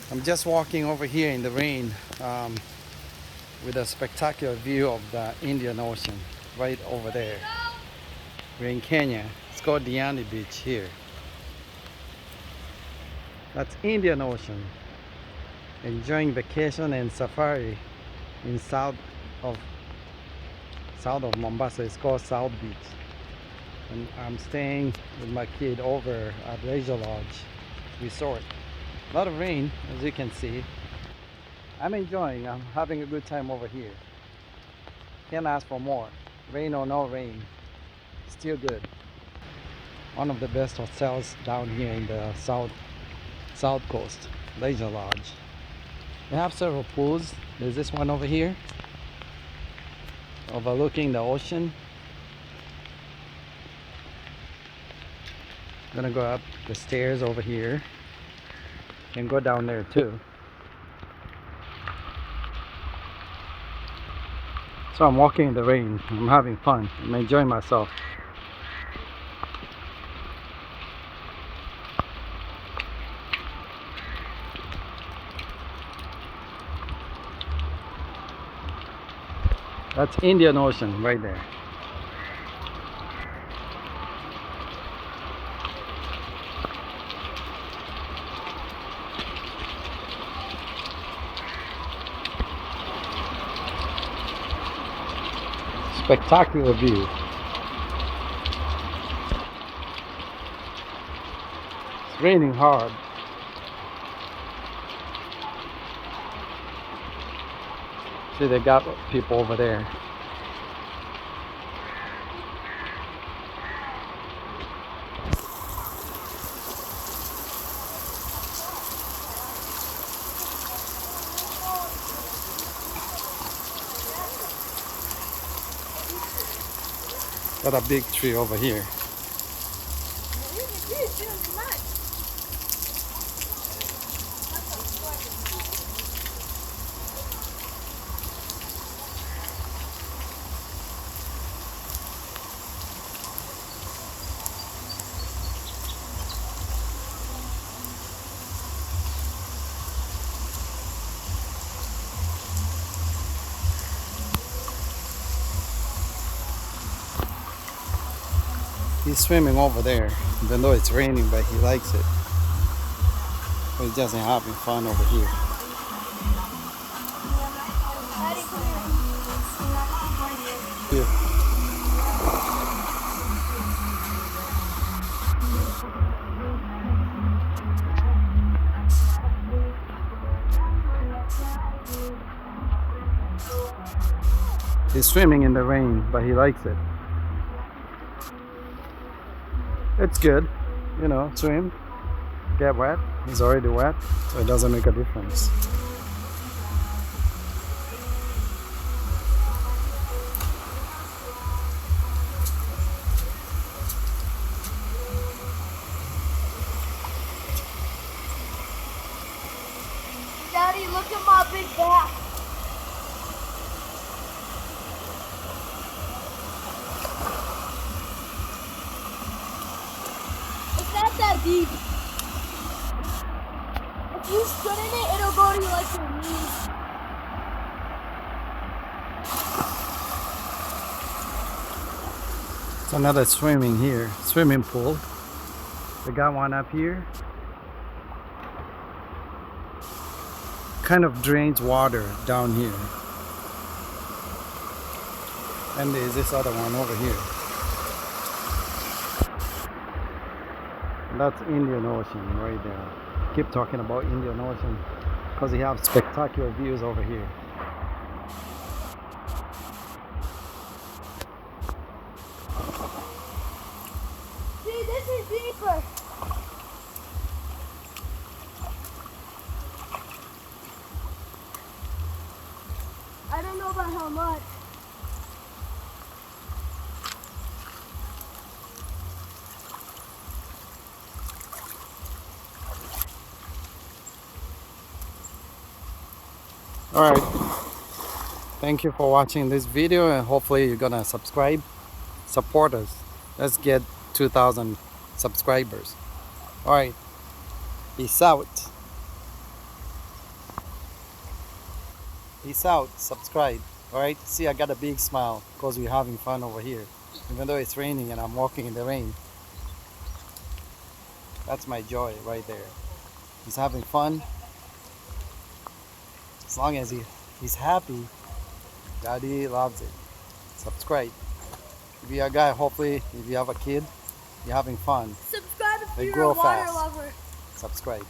I'm just walking over here in the rain with a spectacular view of the Indian Ocean right over there. We're in Kenya. It's called Diani Beach here. That's Indian Ocean. Enjoying vacation and safari in of south of Mombasa. It's called South Beach. And I'm staying with my kid over at Leisure Lodge Resort. A lot of rain, as you can see. I'm enjoying. I'm having a good time over here. Can't ask for more. Rain or no rain, still good. One of the best hotels down here in the south coast, Leisure Lodge. They have several pools. There's this one over here, overlooking the ocean. Gonna go up the stairs over here and go down there too. So I'm walking in the rain. I'm having fun. I'm enjoying myself. That's Indian Ocean right there. Spectacular view. It's raining hard. See, they got people over there. Got a big tree over here. He's swimming over there, even though it's raining, but he likes it. He's just having fun over here. Here. He's swimming in the rain, but he likes it. It's good, you know, swim, get wet. He's already wet, so it doesn't make a difference. Daddy, look at my big back. It's not that deep. If you stood in it, it'll go to like your knees. It's another swimming pool. They got one up here. Kind of drains water down here. And there's this other one over here. And that's Indian Ocean right there. Keep talking about Indian Ocean because we have spectacular views over here. See, this is deeper. I don't know about how much. All right. Thank you for watching this video, and hopefully you're gonna subscribe, support us. Let's get 2,000 subscribers. All right. Peace out. Peace out. Subscribe. Alright? See, I got a big smile because we're having fun over here. Even though it's raining and I'm walking in the rain. That's my joy right there. He's having fun. As long as he's happy, Daddy loves it. Subscribe. If you're a guy, hopefully, if you have a kid, you're having fun. Subscribe if They you're grow a water fast. lover. Subscribe.